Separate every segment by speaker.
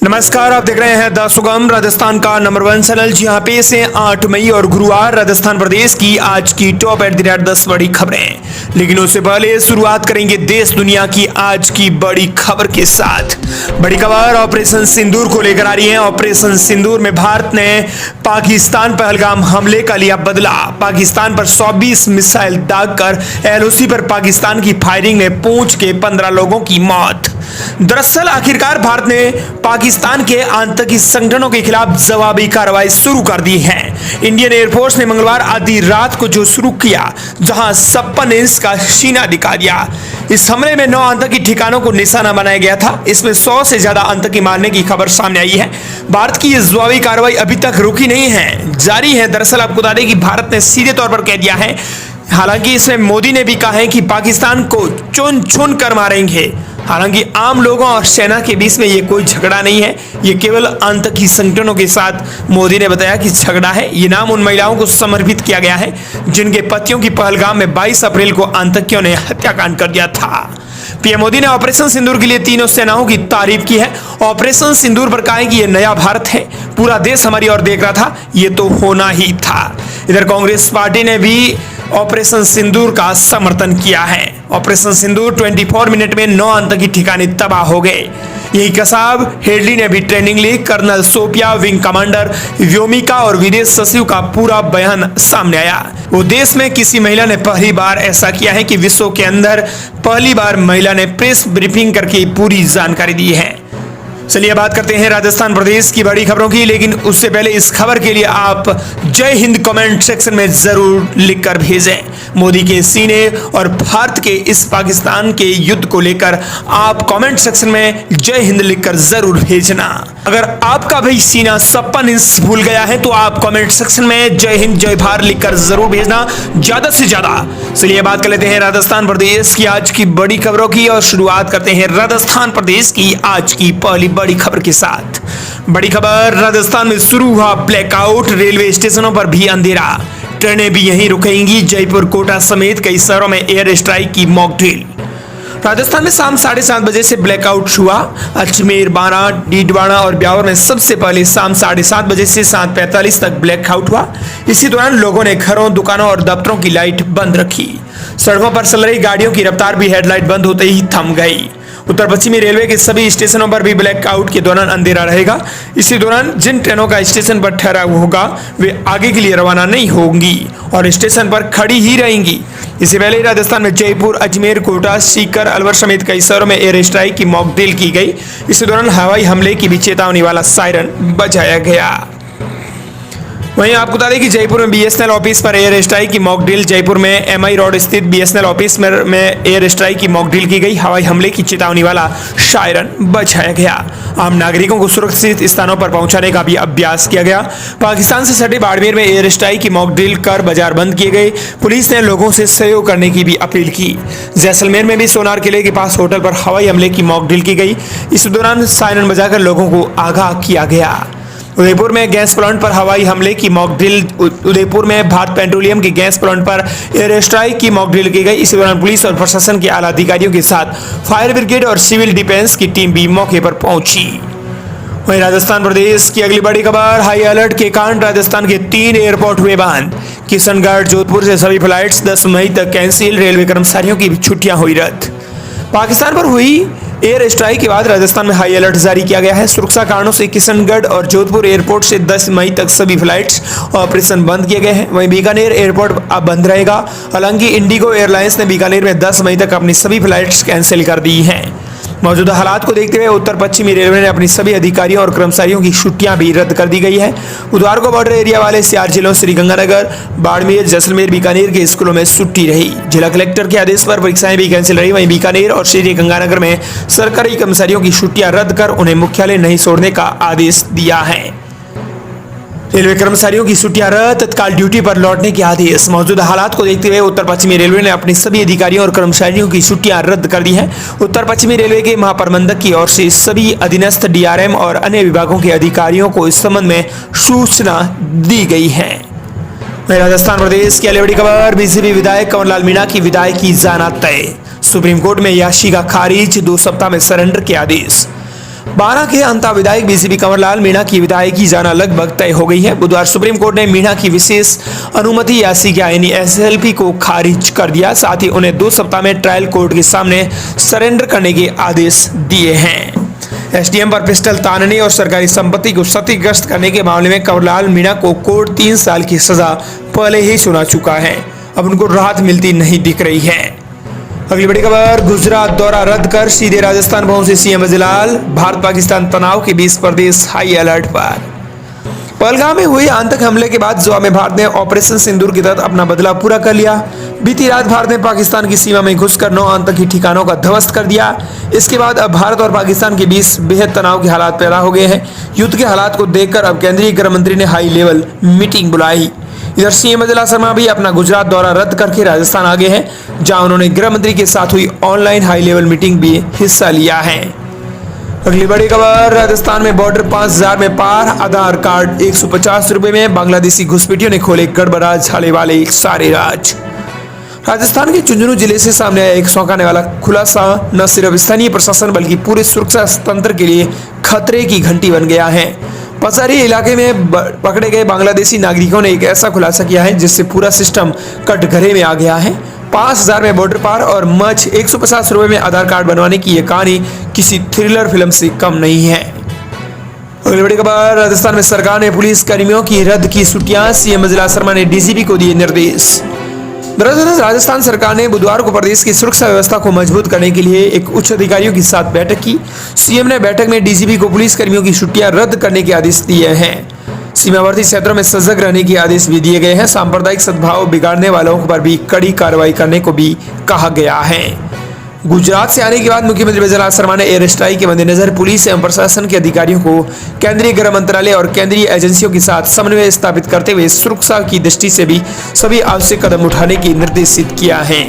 Speaker 1: नमस्कार, आप देख रहे हैं द सुगम राजस्थान का नंबर 1 चैनल। जी हाँ, पेश है 8 मई और गुरुवार राजस्थान प्रदेश की आज की टॉप एट द रेट 10 बड़ी खबरें। लेकिन उससे पहले शुरुआत करेंगे देश दुनिया की आज की बड़ी खबर के साथ। बड़ी खबर ऑपरेशन सिंदूर को लेकर आ रही है। ऑपरेशन सिंदूर में भारत ने पाकिस्तान पहलगाम हमले का लिया बदला। पाकिस्तान पर 120 मिसाइल दागकर एलओसी पर पाकिस्तान की फायरिंग में पूंछ के 15 लोगों की मौत। दरअसल आखिरकार भारत ने पाकिस्तान के आतंकी संगठनों के खिलाफ जवाबी कार्रवाई शुरू कर दी है। इंडियन एयरफोर्स ने मंगलवार आधी रात को जो शुरू किया, जहां 56 इंच का सीना दिखा दिया। इस हमले में 9 आतंकी ठिकानों को निशाना बनाया गया था। इसमें 100 से ज्यादा आतंकी मारने की खबर सामने आई है। भारत की यह जवाबी कार्रवाई अभी तक रुकी नहीं है, जारी है। दरअसल आपको बता दें कि भारत ने सीधे तौर पर कह दिया है, हालांकि इसमें मोदी ने भी कहा है कि पाकिस्तान को चुन चुन कर मारेंगे। हालांकि आम लोगों और सेना के बीच में ये कोई झगड़ा नहीं है, ये केवल आतंकी संगठनों के साथ मोदी ने बताया कि झगड़ा है। ये नाम उन महिलाओं को समर्पित किया गया है जिनके पतियों की पहलगाम में 22 अप्रैल को आतंकियों ने हत्याकांड कर दिया था। पीएम मोदी ने ऑपरेशन सिंदूर के लिए तीनों सेनाओं की तारीफ की है। ऑपरेशन सिंदूर पर कहा है कि यह नया भारत है, पूरा देश हमारी ओर देख रहा था, ये तो होना ही था। इधर कांग्रेस पार्टी ने भी ऑपरेशन सिंदूर का समर्थन किया है। ऑपरेशन सिंदूर 24 मिनट में 9 आतंकी ठिकाने तबाह हो गए। यही कसाब हेडली ने भी ट्रेनिंग ली। Colonel Sofiya, wing commander Vyomika और विदेश सचिव का पूरा बयान सामने आया। वो देश में किसी महिला ने पहली बार ऐसा किया है कि विश्व के अंदर पहली बार महिला ने प्रेस ब्रीफिंग करके पूरी जानकारी दी है। चलिए बात करते हैं राजस्थान प्रदेश की बड़ी खबरों की। लेकिन उससे पहले इस खबर के लिए आप जय हिंद कमेंट सेक्शन में जरूर लिखकर भेजें। मोदी के सीने और भारत के इस पाकिस्तान के युद्ध को लेकर आप कमेंट सेक्शन में जय हिंद लिखकर जरूर भेजना। अगर आपका भी सीना 56 इंच भूल गया है तो आप कमेंट सेक्शन में जय हिंद जय भारत लिखकर जरूर भेजना, ज्यादा से ज्यादा। चलिए बात कर लेते हैं राजस्थान प्रदेश की आज की बड़ी खबरों की और शुरुआत करते हैं राजस्थान प्रदेश की आज की पहली बड़ी खबर के साथ। बड़ी खबर, राजस्थान में शुरू हुआ ब्लैकआउट, रेलवे स्टेशनों पर भी अंधेरा, ट्रेनें भी यहीं रुकेंगी। जयपुर, कोटा समेत कई शहरों में एयर स्ट्राइक की मॉक ड्रिल। राजस्थान में शाम 7:30 बजे से ब्लैकआउट हुआ। अजमेर, बारा, डीडवाना और ब्यावर में सबसे पहले शाम 7:30 बजे से 7:45 तक ब्लैकआउट हुआ। इसी दौरान लोगों ने घरों, दुकानों और दफ्तरों की लाइट बंद रखी। सड़कों पर चल रही गाड़ियों की रफ्तार भी हेडलाइट बंद होते ही थम गई। उत्तर पश्चिमी रेलवे के सभी स्टेशनों पर भी ब्लैकआउट के दौरान अंधेरा रहेगा। इसी दौरान जिन ट्रेनों का स्टेशन पर ठहराव होगा वे आगे के लिए रवाना नहीं होंगी और स्टेशन पर खड़ी ही रहेंगी। इससे पहले राजस्थान में जयपुर, अजमेर, कोटा, सीकर, अलवर समेत कई शहरों में एयर स्ट्राइक की मॉक ड्रिल की गई। इसी दौरान हवाई हमले की भी चेतावनी वाला सायरन बजाया गया। वहीं आपको बता दें कि जयपुर में बीएसएनएल ऑफिस पर एयर स्ट्राइक की मॉक ड्रिल। जयपुर में एमआई रोड स्थित बीएसएनएल ऑफिस में एयर स्ट्राइक की मॉक ड्रिल की गई। हवाई हमले की चेतावनी वाला सायरन बजाया गया। आम नागरिकों को सुरक्षित स्थानों पर पहुंचाने का भी अभ्यास किया गया। पाकिस्तान से सटे बाड़मेर में एयर स्ट्राइक की मॉक ड्रिल कर बाजार बंद किए गए। पुलिस ने लोगों से सहयोग करने की भी अपील की। जैसलमेर में भी सोनार किले के पास होटल पर हवाई हमले की मॉक ड्रिल की गई। इस दौरान सायरन बजाकर लोगों को आगाह किया गया। उदयपुर में गैस प्लांट पर हवाई हमले की मॉक ड्रिल। उदयपुर में भारत पेट्रोलियम के गैस प्लांट पर एयर स्ट्राइक की मॉक ड्रिल की गई। इस दौरान पुलिस और प्रशासन के आला अधिकारियों के साथ फायर ब्रिगेड और सिविल डिफेंस की टीम भी मौके पर पहुंची। वहीं राजस्थान प्रदेश की अगली बड़ी खबर, हाई अलर्ट के कारण राजस्थान के 3 एयरपोर्ट हुए बंद। किशनगढ़, जोधपुर से सभी फ्लाइट्स 10 मई तक कैंसिल। रेलवे कर्मचारियों की छुट्टियां हुई रद्द। पाकिस्तान पर हुई एयर स्ट्राइक के बाद राजस्थान में हाई अलर्ट जारी किया गया है। सुरक्षा कारणों से किशनगढ़ और जोधपुर एयरपोर्ट से 10 मई तक सभी फ्लाइट्स ऑपरेशन बंद किए गए हैं। वहीं बीकानेर एयरपोर्ट अब बंद रहेगा। हालांकि इंडिगो एयरलाइंस ने बीकानेर में 10 मई तक अपनी सभी फ्लाइट्स कैंसिल कर दी हैं। मौजूदा हालात को देखते हुए उत्तर पश्चिमी रेलवे ने अपनी सभी अधिकारियों और कर्मचारियों की छुट्टियां भी रद्द कर दी गई है। बुधवार को बॉर्डर एरिया वाले 4 जिलों श्रीगंगानगर, बाड़मेर, जैसलमेर, बीकानेर के स्कूलों में छुट्टी रही। जिला कलेक्टर के आदेश पर परीक्षाएं भी कैंसिल रही। वहीं बीकानेर और श्रीगंगानगर में सरकारी कर्मचारियों की छुट्टियां रद्द कर उन्हें मुख्यालय नहीं छोड़ने का आदेश दिया है। रेलवे कर्मचारियों की छुट्टियां रद्द, तत्काल ड्यूटी पर लौटने के आदेश। मौजूदा हालात को देखते हुए उत्तर पश्चिमी रेलवे ने अपनी सभी अधिकारियों और कर्मचारियों की छुट्टियां रद्द कर दी हैं। उत्तर पश्चिमी रेलवे के महाप्रबंधक की ओर से सभी अधीनस्थ डीआरएम और अन्य विभागों के अधिकारियों को इस संबंध में सूचना दी गई है। राजस्थान प्रदेश की अगली बड़ी खबर, बीजेपी विधायक कंवरलाल मीणा की विदाई जाना तय। सुप्रीम कोर्ट में याचिका खारिज, 2 सप्ताह में सरेंडर के आदेश। बारां के अंता विधायक बीसीपी कंवरलाल मीणा की विधायकी जाना लगभग तय हो गई है। बुधवार सुप्रीम कोर्ट ने मीणा की विशेष अनुमति याचिका यानी एसएलपी को खारिज कर दिया। साथ ही उन्हें 2 सप्ताह में ट्रायल कोर्ट के सामने सरेंडर करने के आदेश दिए हैं। एसडीएम पर पिस्टल तानने और सरकारी संपत्ति को क्षतिग्रस्त करने के मामले में कंवरलाल मीणा को कोर्ट 3 साल की सजा पहले ही सुना चुका है। अब उनको राहत मिलती नहीं दिख रही है। अगली बड़ी खबर, गुजरात दौरा रद्द कर सीधे राजस्थान पहुंचे सीएम केजरीवाल। भारत पाकिस्तान तनाव के बीच प्रदेश हाई अलर्ट पर। पहलगाम में हुए आतंक हमले के बाद जवाब में भारत ने ऑपरेशन सिंदूर के तहत अपना बदला पूरा कर लिया। बीती रात भारत ने पाकिस्तान की सीमा में घुसकर 9 आतंकी ठिकानों का ध्वस्त कर दिया। इसके बाद अब भारत और पाकिस्तान के बीच बेहद तनाव के हालात पैदा हो गए हैं। युद्ध के हालात को देखकर अब केंद्रीय गृह मंत्री ने हाई लेवल मीटिंग बुलाई। इधर सीएम केजरीवाल शर्मा भी अपना गुजरात दौरा रद्द करके राजस्थान आ गए हैं, जहां उन्होंने गृह मंत्री के साथ हुई ऑनलाइन हाई लेवल मीटिंग भी हिस्सा लिया है। अगली बड़ी खबर, राजस्थान में बॉर्डर 5000 में पार, आधार कार्ड 150 रुपए में। बांग्लादेशी घुसपैठियों ने खोले गड़बड़ा झाले वाले सारे राज। राजस्थान के झुंझुनू जिले से सामने आया एक चौंकाने वाला खुलासा न सिर्फ स्थानीय प्रशासन बल्कि पूरे सुरक्षा तंत्र के लिए खतरे की घंटी बन गया है। पसारी इलाके में पकड़े गए बांग्लादेशी नागरिकों ने एक ऐसा खुलासा किया है जिससे पूरा सिस्टम कटघरे में आ गया है। 5000 में बॉर्डर पार और मच 150 रुपए में आधार कार्ड बनवाने की यह कहानी किसी थ्रिलर फिल्म से कम नहीं है। अगली बड़ी खबर, राजस्थान में सरकार ने पुलिस कर्मियों की रद्द की छुट्टियां। सीएम केजरीवाल शर्मा ने डीजीपी को दिए निर्देश। दरअसल राजस्थान सरकार ने बुधवार को प्रदेश की सुरक्षा व्यवस्था को मजबूत करने के लिए एक उच्च अधिकारियों के साथ बैठक की। सीएम ने बैठक में डीजीपी को पुलिस कर्मियों की छुट्टियां रद्द करने के आदेश दिए हैं। सीमावर्ती क्षेत्रों में सजग रहने के आदेश भी दिए गए हैं। सांप्रदायिक सद्भाव बिगाड़ने वालों पर भी कड़ी कार्रवाई करने को भी कहा गया है। गुजरात से आने के बाद मुख्यमंत्री केजरीवाल शर्मा ने एयर स्ट्राइक के मद्देनजर पुलिस एवं प्रशासन के अधिकारियों को केंद्रीय गृह मंत्रालय और केंद्रीय एजेंसियों के साथ समन्वय स्थापित करते हुए सुरक्षा की दृष्टि से भी सभी आवश्यक कदम उठाने की निर्देशित किया है।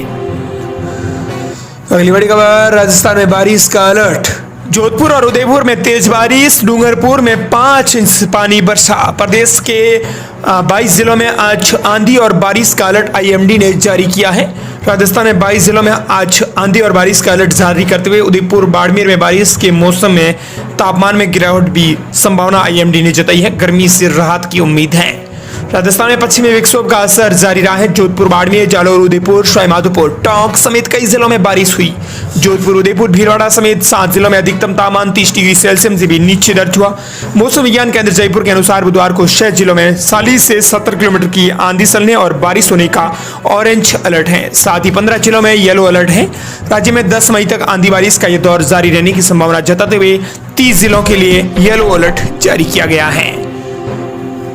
Speaker 1: अगली बड़ी खबर, राजस्थान में बारिश का अलर्ट। जोधपुर और उदयपुर में तेज बारिश, डूंगरपुर में 5 इंच पानी बरसा। प्रदेश के 22 जिलों में आज आंधी और बारिश का अलर्ट आईएमडी ने जारी किया है। राजस्थान में 22 जिलों में आज आंधी और बारिश का अलर्ट जारी करते हुए उदयपुर बाड़मेर में बारिश के मौसम में तापमान में गिरावट भी संभावना आईएमडी ने जताई है। गर्मी से राहत की उम्मीद है। राजस्थान में पश्चिमी विक्षोभ का असर जारी रहा है। जोधपुर, बाड़मेर, जालोर, उदयपुर, सवाईमाधोपुर, टोंक समेत कई जिलों में बारिश हुई। जोधपुर, उदयपुर, भीलवाड़ा समेत 7 जिलों में अधिकतम तापमान 30 डिग्री सेल्सियस से भी नीचे दर्ज हुआ। मौसम विज्ञान केंद्र जयपुर के अनुसार बुधवार को 6 जिलों में 40 से 70 किलोमीटर की आंधी चलने और बारिश होने का ऑरेंज अलर्ट है। साथ ही 15 जिलों में येलो अलर्ट है। राज्य में 10 मई तक आंधी बारिश का यह दौर जारी रहने की संभावना जताते हुए 30 जिलों के लिए येलो अलर्ट जारी किया गया है।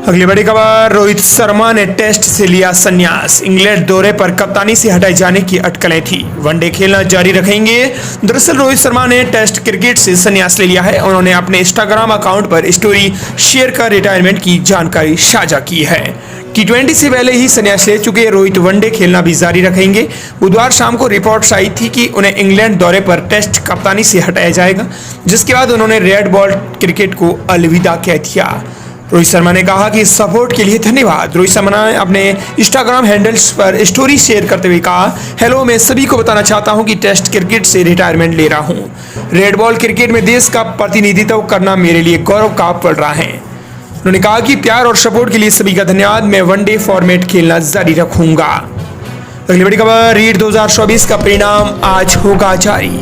Speaker 1: अगली बड़ी खबर, रोहित शर्मा ने टेस्ट से लिया संन्यास। इंग्लैंड दौरे पर कप्तानी से हटाए जाने की अटकलें थी, वनडे खेलना जारी रखेंगे। दरअसल रोहित शर्मा ने टेस्ट क्रिकेट से संन्यास ले लिया है। उन्होंने अपने इंस्टाग्राम अकाउंट पर स्टोरी शेयर कर रिटायरमेंट की जानकारी साझा की है। T20 से पहले ही संन्यास ले चुके रोहित वनडे खेलना भी जारी रखेंगे। बुधवार शाम को रिपोर्ट्स आई थी कि उन्हें इंग्लैंड दौरे पर टेस्ट कप्तानी से हटाया जाएगा, जिसके बाद उन्होंने रेड बॉल क्रिकेट को अलविदा कह दिया। रोहित शर्मा ने कहा कि सपोर्ट के लिए धन्यवाद। रोहित शर्मा ने अपने इंस्टाग्राम हैंडल्स पर स्टोरी शेयर करते हुए कहा, हेलो, मैं सभी को बताना चाहता हूं कि टेस्ट क्रिकेट से रिटायरमेंट ले रहा हूं। रेड बॉल क्रिकेट में देश का प्रतिनिधित्व करना मेरे लिए गौरव का पड़ रहा है। उन्होंने कहा कि प्यार और सपोर्ट के लिए सभी का धन्यवाद। मैं वनडे फॉर्मेट खेलना जारी रखूंगा। अगली बड़ी खबर, रीट 2024 का परिणाम आज होगा जारी।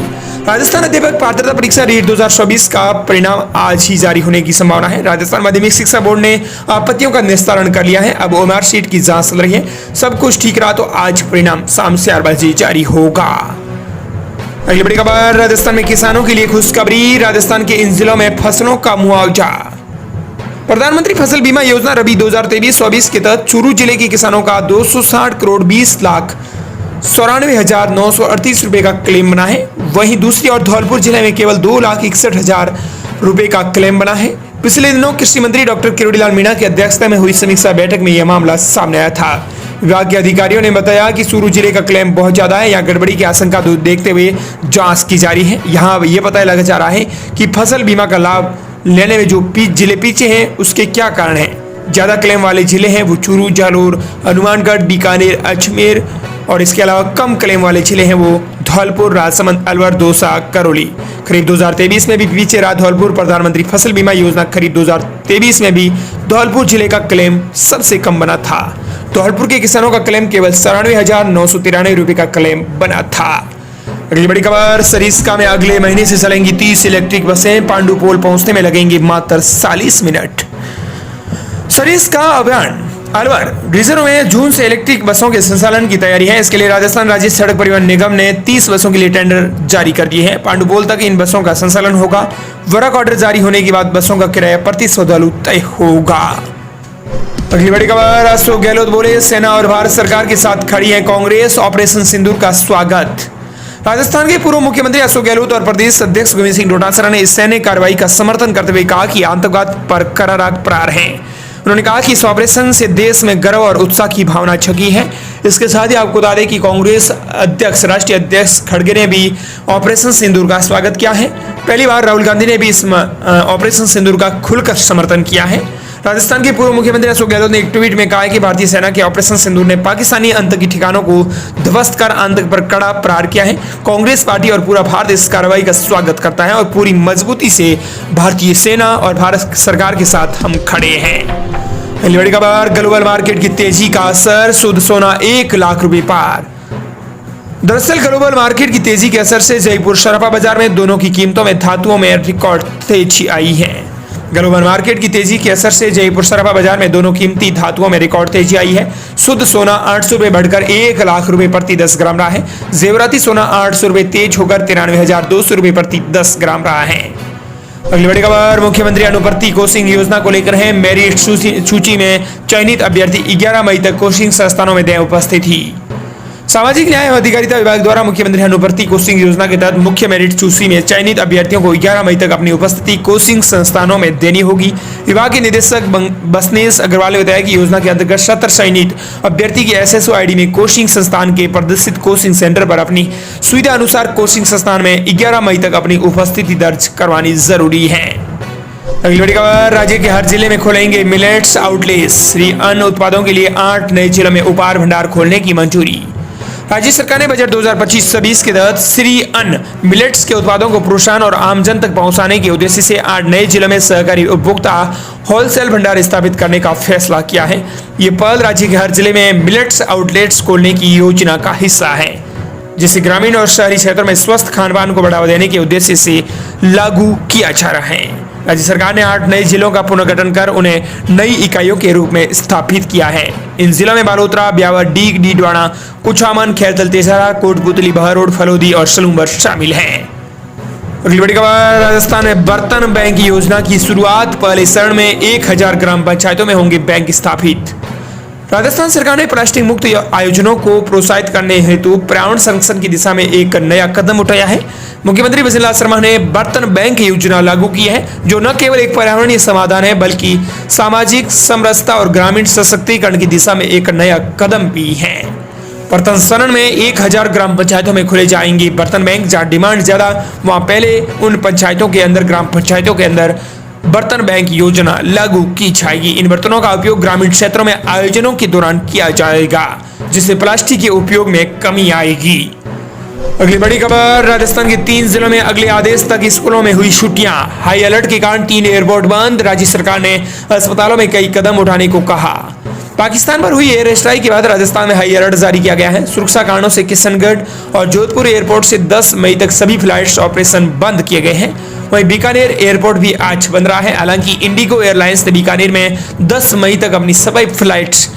Speaker 1: राजस्थान अध्यापक पात्रता परीक्षा रीट 2024 का परिणाम आज ही जारी होने की संभावना है। राजस्थान माध्यमिक शिक्षा बोर्ड ने आपत्तियों का निस्तारण कर लिया है। अब ओएमआर शीट की जांच चल रही है। सब कुछ ठीक रहा तो आज परिणाम शाम 4 बजे जारी होगा। अगली बड़ी खबर, राजस्थान में किसानों के लिए खुशखबरी। राजस्थान के इन जिलों में फसलों का मुआवजा। प्रधानमंत्री फसल बीमा योजना रबी 2023-24 के तहत चूरू जिले के किसानों का 260 करोड़ 20 लाख 94,938 रुपए का क्लेम बना है। वहीं दूसरी ओर धौलपुर जिले में केवल 2,61,000 रुपए का क्लेम बना है। पिछले दिनों कृषि मंत्री डॉक्टर किरोड़ीलाल मीणा की अध्यक्षता में हुई समीक्षा बैठक में यह मामला सामने आया था। विभाग के अधिकारियों ने बताया कि चूरू जिले का क्लेम बहुत ज्यादा है। यहाँ गड़बड़ी की आशंका देखते हुए जांच की जा रही है। यहाँ ये पता लगा जा रहा है कि फसल बीमा का लाभ लेने में जो जिले पीछे हैं उसके क्या कारण हैं। ज्यादा क्लेम वाले जिले हैं वो चूरू, जालोर, हनुमानगढ़, बीकानेर, अजमेर और इसके अलावा कम क्लेम वाले जिले हैं वो धौलपुर, राजसमंद, अलवर, दौसा, करौली। खरीफ 2023 में भी पीछे रहा धौलपुर। प्रधानमंत्री फसल बीमा योजना खरीफ 2023 में भी धौलपुर जिले का क्लेम सबसे कम बना था। धौलपुर के किसानों का क्लेम केवल 97,993 रुपए का क्लेम बना था। अगली बड़ी खबर, सरिस्का में अगले महीने से चलेंगी 30 इलेक्ट्रिक बसें। पांडुपोल पहुंचने में लगेंगे मात्र 40 मिनट। सरिस्का अभियान अलवर रिजर्व में जून से इलेक्ट्रिक बसों के संचालन की तैयारी है। इसके लिए राजस्थान राज्य सड़क परिवहन निगम ने 30 बसों के लिए टेंडर जारी कर दिए हैं। पांडुपोल तक इन बसों का संचालन होगा। वर्क ऑर्डर जारी होने के बाद बसों का किराया प्रति श्रद्धालु तय होगा। अगली बड़ी खबर, अशोक गहलोत बोले सेना और भारत सरकार के साथ खड़ी है कांग्रेस, ऑपरेशन सिंदूर का स्वागत। राजस्थान के पूर्व मुख्यमंत्री अशोक गहलोत और प्रदेश अध्यक्ष गोविंद सिंह डोटासरा ने इस सैन्य कार्रवाई का समर्थन करते हुए कहा कि आतंकवाद पर करारा प्रहार है। उन्होंने कहा कि इस ऑपरेशन से देश में गर्व और उत्साह की भावना छकी है। इसके साथ ही आपको बता दें कि कांग्रेस अध्यक्ष राष्ट्रीय अध्यक्ष खड़गे ने भी ऑपरेशन सिंदूर का स्वागत किया है। पहली बार राहुल गांधी ने भी इस ऑपरेशन सिंदूर का खुलकर समर्थन किया है। राजस्थान के पूर्व मुख्यमंत्री अशोक गहलोत ने एक ट्वीट में कहा है कि भारतीय सेना के ऑपरेशन सिंदूर ने पाकिस्तानी आतंकी ठिकानों को ध्वस्त कर आतंक पर कड़ा प्रहार किया है। कांग्रेस पार्टी और पूरा भारत इस कार्रवाई का स्वागत करता है और पूरी मजबूती से भारतीय सेना और भारत सरकार के साथ हम खड़े हैं। अगली बड़ी खबर, ग्लोबल मार्केट की तेजी का असर, शुद्ध सोना 1 लाख रुपए पार। दरअसल ग्लोबल मार्केट की तेजी के असर से जयपुर सराफा बाजार में दोनों की कीमतों में धातुओं में रिकॉर्ड तेजी आई है। ग्लोबल मार्केट की तेजी के असर से जयपुर सराफा बाजार में दोनों कीमती धातुओं में रिकॉर्ड तेजी आई है। शुद्ध सोना 800 रुपए बढ़कर 1 लाख रुपए प्रति 10 ग्राम रहा है। जेवराती सोना 800 रुपए तेज होकर 93,200 रुपए प्रति 10 ग्राम रहा है। अगली बड़ी खबर, मुख्यमंत्री अनुवर्ती कोचिंग योजना को लेकर है। मेरिट सूची में चयनित अभ्यर्थी 11 मई तक कोचिंग संस्थानों में दें उपस्थिति। सामाजिक न्याय एवं अधिकारिता विभाग द्वारा मुख्यमंत्री अनुवर्ती कोचिंग योजना के तहत मुख्य मेरिट सूची में चयनित अभ्यर्थियों को 11 मई तक अपनी उपस्थिति कोचिंग संस्थानों में देनी होगी। विभाग के निदेशक बसनेश अग्रवाल ने बताया कि योजना के अंतर्गत 70 चयनित अभ्यर्थी की SSO ID में कोचिंग संस्थान के प्रदर्शित कोचिंग सेंटर पर अपनी सुविधा अनुसार कोचिंग संस्थान में 11 मई तक अपनी उपस्थिति दर्ज करवानी जरूरी है। अगली बड़ी खबर, राज्य के हर जिले में खोलेंगे मिलेट्स आउटलेट्स। श्री अन्न उत्पादों के लिए 8 नए जिलों में उपहार भंडार खोलने की मंजूरी। राज्य सरकार ने बजट 2025-26 के तहत श्री अन्न मिलेट्स के उत्पादों को प्रोत्साहन और आमजन तक पहुंचाने के उद्देश्य से 8 नए जिलों में सहकारी उपभोक्ता होलसेल भंडार स्थापित करने का फैसला किया है। ये पहल राज्य के हर जिले में मिलेट्स आउटलेट्स खोलने की योजना का हिस्सा है, जिसे ग्रामीण और शहरी क्षेत्रों में स्वस्थ खान-पान को बढ़ावा देने के उद्देश्य से लागू किया जा रहा है। राज्य सरकार ने 8 नए जिलों का पुनर्गठन कर उन्हें नई इकाइयों के रूप में स्थापित किया है। इन जिलों में बालोतरा, ब्यावर, डीग, डीडवाना, कुछामन, खैरतल, तेसरा, कोटपुतली, बहरोड, फलोदी और सलूंबर शामिल हैं। अगली बड़ी खबर, राजस्थान में बर्तन बैंक योजना की शुरुआत। पहले चरण में 1000 ग्राम पंचायतों में होंगे बैंक स्थापित। राजस्थान सरकार ने प्लास्टिक मुक्त आयोजनों को प्रोत्साहित करने हेतु पर्यावरण संरक्षण की दिशा में एक नया कदम उठाया है। मुख्यमंत्री वसुंधरा शर्मा ने बर्तन बैंक योजना लागू की है, जो न केवल एक पर्यावरणीय समाधान है बल्कि सामाजिक समरसता और ग्रामीण सशक्तिकरण की दिशा में एक नया कदम भी है। बर्तन शरण में 1000 ग्राम पंचायतों में खोले जाएंगे बर्तन बैंक। जहां डिमांड ज्यादा वहां पहले उन पंचायतों के अंदर, ग्राम पंचायतों के अंदर बर्तन बैंक योजना लागू की जाएगी। इन बर्तनों का उपयोग ग्रामीण क्षेत्रों में आयोजनों के दौरान किया जाएगा, जिससे प्लास्टिक के उपयोग में कमी आएगी। अगली बड़ी खबर, राजस्थान के 3 जिलों में अगले आदेश तक स्कूलों में हुई छुट्टियां। हाई अलर्ट के कारण 3 एयरपोर्ट बंद। राज्य सरकार ने अस्पतालों में कई कदम उठाने को कहा। पाकिस्तान पर हुई एयर स्ट्राइक के बाद राजस्थान में हाई अलर्ट जारी किया गया है। सुरक्षा कारणों से किशनगढ़ और जोधपुर एयरपोर्ट से 10 मई तक सभी फ्लाइट्स ऑपरेशन बंद किए गए हैं। वहीं बीकानेर एयरपोर्ट भी आज बंद रहा है। हालांकि इंडिगो एयरलाइंस ने बीकानेर में 10 मई तक अपनी सभी फ्लाइट्स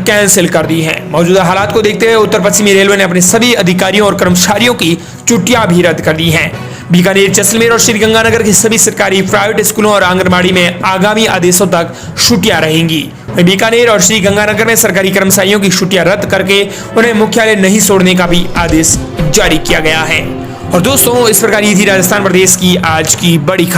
Speaker 1: कैंसिल कर दी हैं। मौजूदा हालात को देखते हुए उत्तर पश्चिमी रेलवे ने अपने सभी अधिकारियों और कर्मचारियों की छुट्टियां भी रद्द कर दी हैं। बीकानेर, जैसलमेर और श्रीगंगानगर के सभी सरकारी प्राइवेट स्कूलों और आंगनबाड़ी में आगामी आदेशों तक छुट्टियां रहेंगी। बीकानेर और श्रीगंगानगर में सरकारी कर्मचारियों की छुट्टियां रद्द करके उन्हें मुख्यालय नहीं छोड़ने का भी आदेश जारी किया गया है। और दोस्तों, इस प्रकार ये थी राजस्थान प्रदेश की आज की बड़ी खबर।